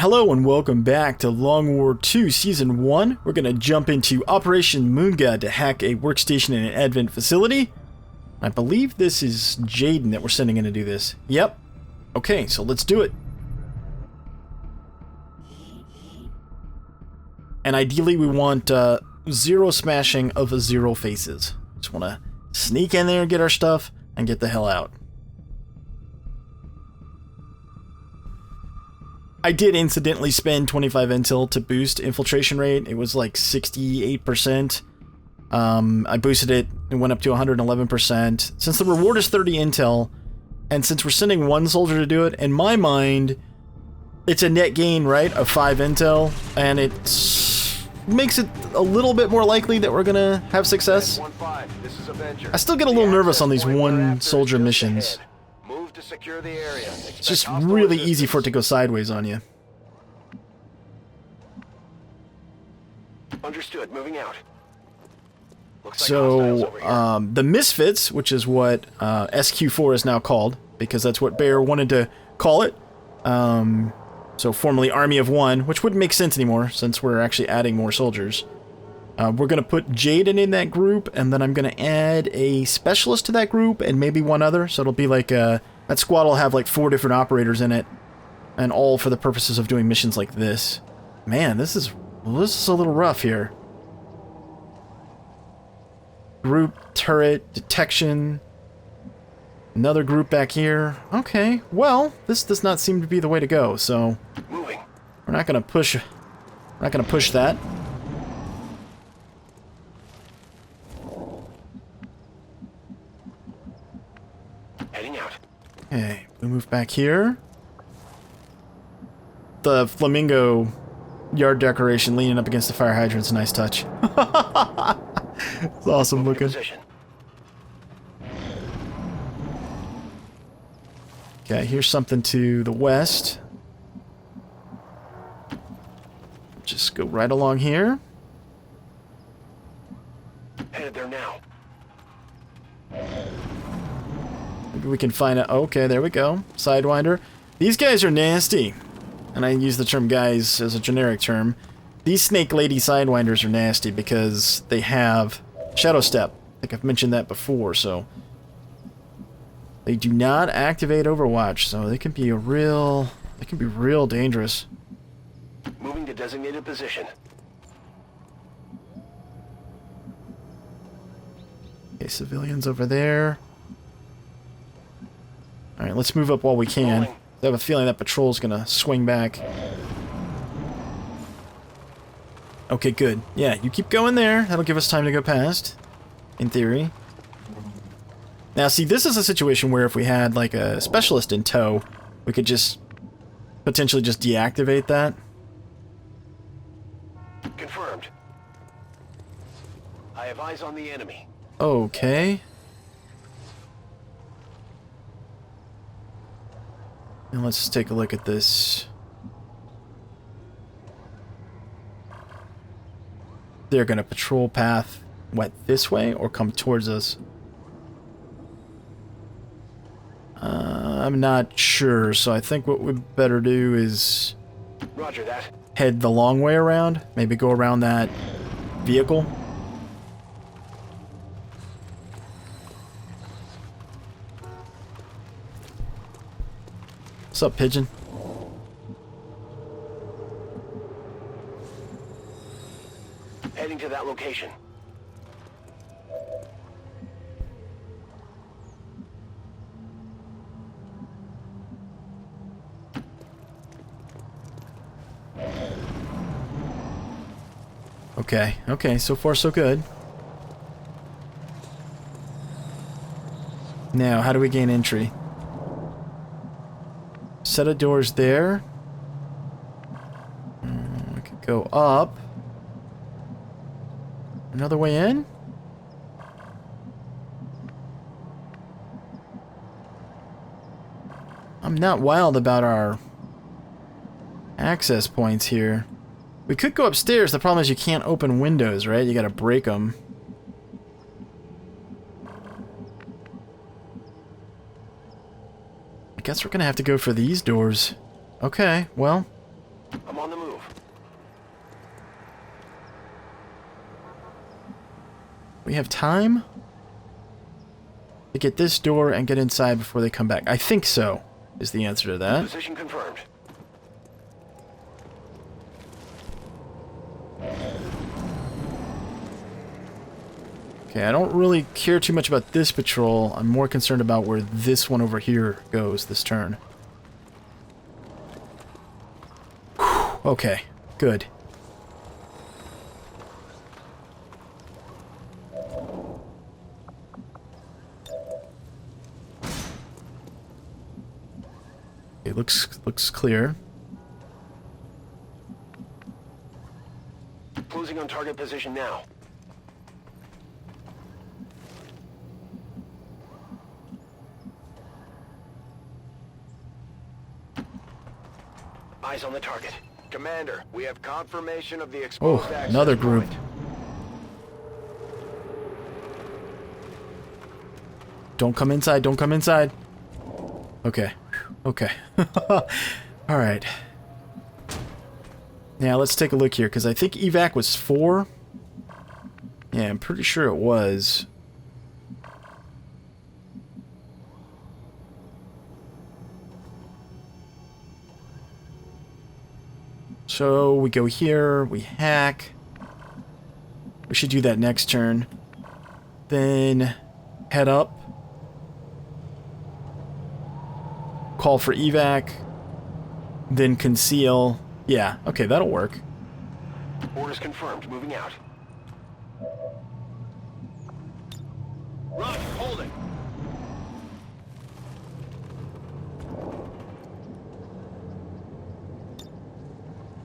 Hello and welcome back to Long War II Season 1. We're going to jump into Operation Moon God to hack a workstation in an Advent facility. I believe this is Jaden that we're sending in to do this. Yep. Okay, so let's do it. And ideally we want zero smashing of the zero faces. Just want to sneak in there, get our stuff, and get the hell out. I did incidentally spend 25 intel to boost infiltration rate. It was like 68%. I boosted it and went up to 111%. Since the reward is 30 intel, and since we're sending one soldier to do it, in my mind, it's a net gain, right, of 5 intel, and it makes it a little bit more likely that we're gonna have success. I still get a little nervous on these one soldier missions. To secure the area. It's just really easy for it to go sideways on you. Understood. Moving out. So, the Misfits, which is what SQ4 is now called, because that's what Bayer wanted to call it. So formerly Army of One, which wouldn't make sense anymore since we're actually adding more soldiers. We're going to put Jaden in that group, and then I'm going to add a specialist to that group, and maybe one other. So it'll be like that squad will have like 4 different operators in it, and all for the purposes of doing missions like this. Man, this is a little rough here. Group, turret, detection. Another group back here. Okay, well, this does not seem to be the way to go, so moving. We're not going to push. We're not going to push that. Heading out. Okay, we move back here. The flamingo yard decoration leaning up against the fire hydrant's a nice touch. It's awesome looking. Okay, here's something to the west. Just go right along here. Headed there now. Maybe we can find a... Okay, there we go. Sidewinder. These guys are nasty. And I use the term guys as a generic term. These Snake Lady Sidewinders are nasty because they have Shadow Step. I think I've mentioned that before, so... They do not activate Overwatch, so they can be a real... They can be real dangerous. Moving to designated position. Okay, civilians over there. Alright, let's move up while we can. I have a feeling that patrol's gonna swing back. Okay, good. Yeah, you keep going there. That'll give us time to go past. In theory. Now, see, this is a situation where if we had, like, a specialist in tow, we could just potentially just deactivate that. Confirmed. I have eyes on the enemy. Okay. And let's take a look at this. They're going to patrol path, what, this way or come towards us? I'm not sure, so I think what we better do is Roger that. Head the long way around. Maybe go around that vehicle. What's up, Pigeon? Heading to that location. Okay, so far so good. Now, how do we gain entry? Set of doors there. We could go up. Another way in? I'm not wild about our access points here. We could go upstairs. The problem is you can't open windows, right? You gotta break them. I guess we're gonna have to go for these doors. Okay, well, I'm on the move. We have time to get this door and get inside before they come back. I think so, is the answer to that. Position confirmed. Okay, I don't really care too much about this patrol. I'm more concerned about where this one over here goes this turn. Whew, okay, good. It looks clear. Closing on target position now. Eyes on the target. Commander, we have confirmation of the exposed Oh, access another group. point. Don't come inside, don't come inside. Okay. Okay. Alright. Now let's take a look here, because I think evac was 4. Yeah, I'm pretty sure it was. So we go here, we hack. We should do that next turn. Then head up. Call for evac. Then conceal. Yeah, okay, that'll work. Orders confirmed. Moving out. Roger, hold it.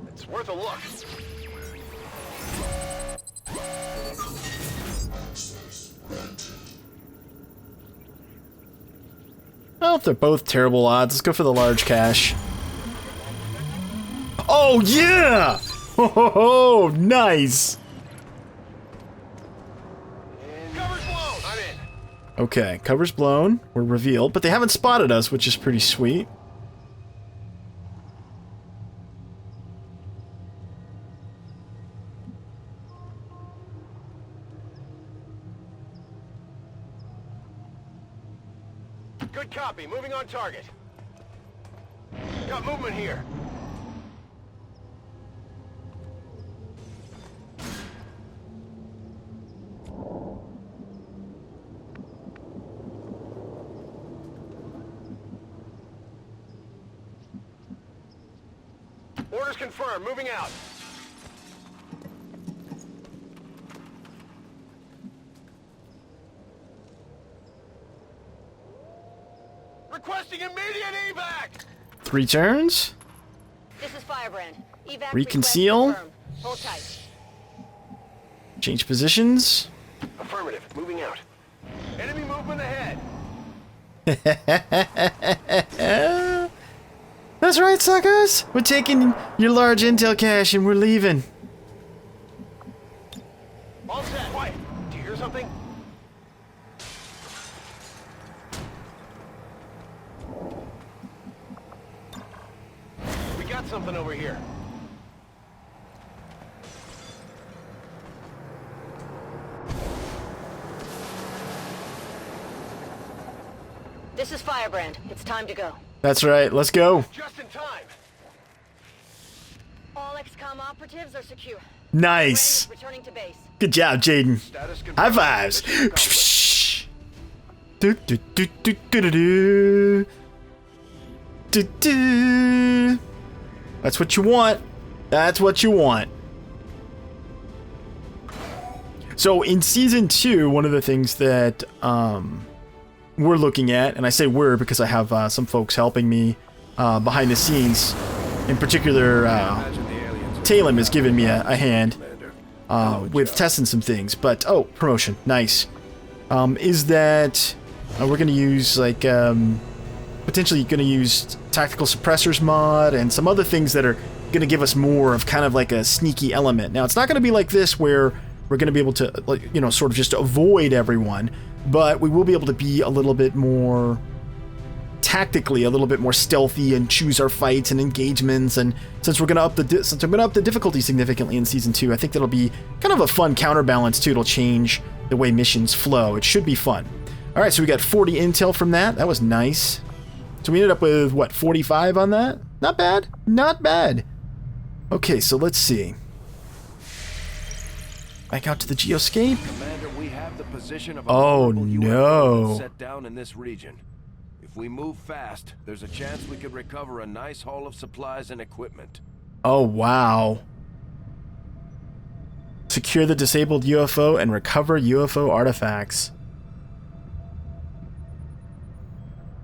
It's worth a look. Well, if they're both terrible odds, let's go for the large cache. Oh, yeah! Oh, nice! Cover's blown. I'm in. Okay, cover's blown. We're revealed, but they haven't spotted us, which is pretty sweet. Good copy. Moving on target. Got movement here. Orders confirmed. Moving out. Requesting immediate evac! 3 turns. This is Firebrand. Evac Reconceal. request confirmed. Hold tight. Change positions. Affirmative. Moving out. Enemy movement ahead. That's right, suckers! We're taking your large intel cache and we're leaving. All set. Quiet. Do you hear something? We got something over here. This is Firebrand. It's time to go. That's right, let's go. Just in time. All Xcom operatives are secure. Nice. Ready, returning to base. Good job, Jaden. Status confirmed. High fives. Mission accomplished. Do, do, do, do, do, do, do. Do, do. That's what you want. That's what you want. So in season 2, one of the things that we're looking at, and I say we're because I have some folks helping me behind the scenes. In particular, Talem has given me a hand with testing some things. But oh, promotion, nice. Is that we're going to use like potentially going to use tactical suppressors mod and some other things that are going to give us more of kind of like a sneaky element. Now it's not going to be like this where we're going to be able to, like, you know, sort of just avoid everyone, but we will be able to be a little bit more tactically a little bit more stealthy and choose our fights and engagements. And since we're gonna up the difficulty significantly in season 2, I think that'll be kind of a fun counterbalance too. It'll change the way missions flow. It should be fun. All right, so we got 40 intel from that. That was nice. So we ended up with what, 45 on that? Not bad. Not bad. Okay, so let's see. Back out to the geoscape. Commander, we have the position of a Oh vulnerable no. UFO set down in this region. If we move fast, there's a chance we could recover a nice haul of supplies and equipment. Oh wow. Secure the disabled UFO and recover UFO artifacts.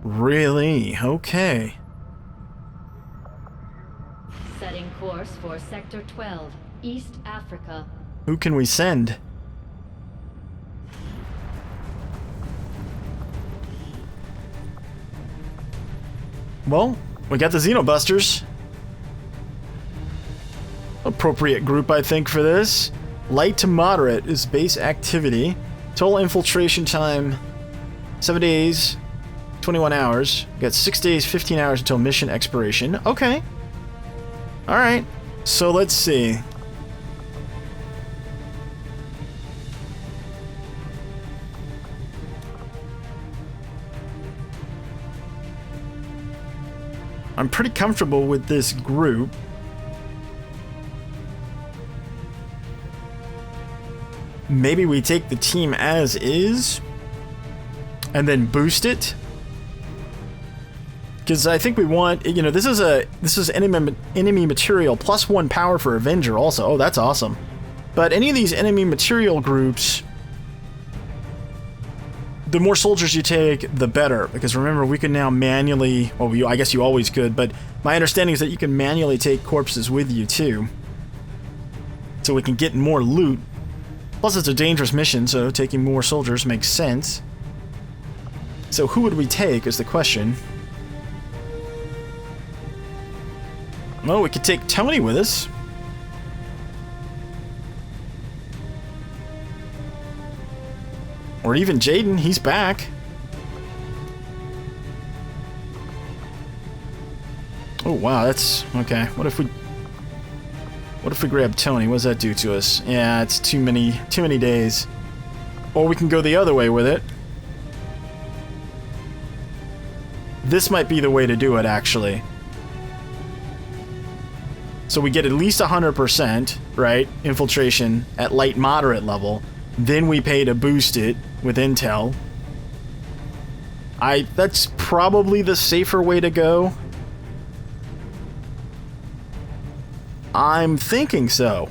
Really? Okay. Setting course for Sector 12, East Africa. Who can we send? Well, we got the Xenobusters. Appropriate group, I think, for this. Light to moderate is base activity. Total infiltration time, 7 days, 21 hours. We got 6 days, 15 hours until mission expiration. Okay. Alright. So let's see. I'm pretty comfortable with this group. Maybe we take the team as is and then boost it. Because I think we want, you know, this is enemy material plus 1 power for Avenger also. Oh, that's awesome. But any of these enemy material groups, the more soldiers you take, the better. Because remember, we can now manually, well, I guess you always could, but my understanding is that you can manually take corpses with you too. So we can get more loot. Plus it's a dangerous mission, so taking more soldiers makes sense. So who would we take is the question. Well, we could take Tony with us. Or even Jaden, he's back. Oh wow, that's okay. What if we grab Tony? What does that do to us? Yeah, it's too many days. Or we can go the other way with it. This might be the way to do it, actually. So we get at least 100%, right? Infiltration at light moderate level. Then we pay to boost it with intel. That's probably the safer way to go. I'm thinking so.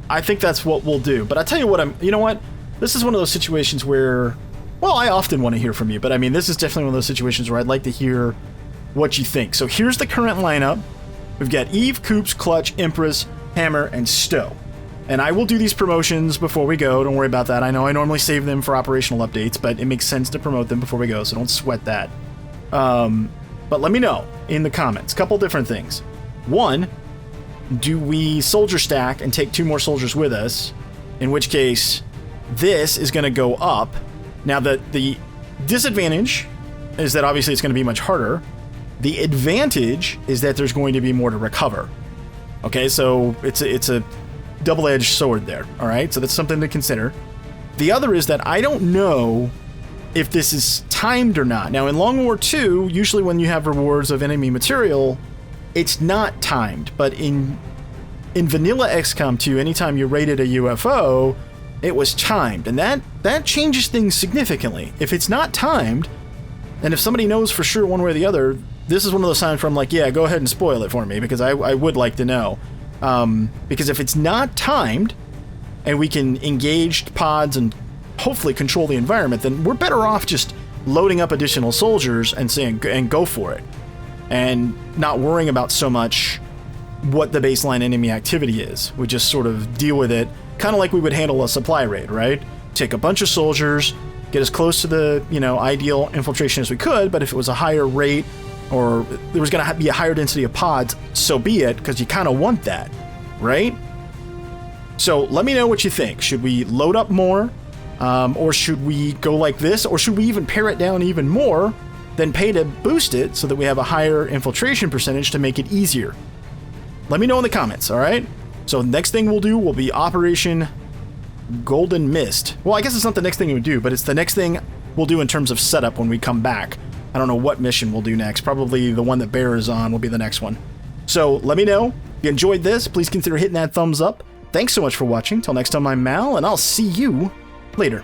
I think that's what we'll do. But I tell you what, you know what? This is one of those situations where, well, I often want to hear from you, but I mean, this is definitely one of those situations where I'd like to hear what you think. So here's the current lineup. We've got Eve, Coops, Clutch, Empress, Hammer, and Stowe. And I will do these promotions before we go. Don't worry about that. I know I normally save them for operational updates, but it makes sense to promote them before we go, so don't sweat that. But let me know in the comments. Couple different things. One, do we soldier stack and take 2 more soldiers with us? In which case, this is going to go up. Now, the disadvantage is that obviously it's going to be much harder. The advantage is that there's going to be more to recover. Okay, so it's a double-edged sword there, all right? So that's something to consider. The other is that I don't know if this is timed or not. Now, in Long War II, usually when you have rewards of enemy material, it's not timed. But in vanilla XCOM 2, anytime you raided a UFO, it was timed. And that changes things significantly. If it's not timed, and if somebody knows for sure one way or the other, this is one of those times where I'm like, yeah, go ahead and spoil it for me, because I would like to know. Because if it's not timed, and we can engage pods and hopefully control the environment, then we're better off just loading up additional soldiers and saying, and go for it. And not worrying about so much what the baseline enemy activity is. We just sort of deal with it, kind of like we would handle a supply raid, right? Take a bunch of soldiers, get as close to the, ideal infiltration as we could, but if it was a higher rate, or there was going to be a higher density of pods, so be it, because you kind of want that, right? So let me know what you think. Should we load up more Or should we go like this? Or should we even pare it down even more, then pay to boost it so that we have a higher infiltration percentage to make it easier? Let me know in the comments, alright? So next thing we'll do will be Operation Golden Mist. Well, I guess it's not the next thing we would do, but it's the next thing we'll do in terms of setup when we come back. I don't know what mission we'll do next. Probably the one that Bear is on will be the next one. So let me know. If you enjoyed this, please consider hitting that thumbs up. Thanks so much for watching. Till next time, I'm Mal, and I'll see you later.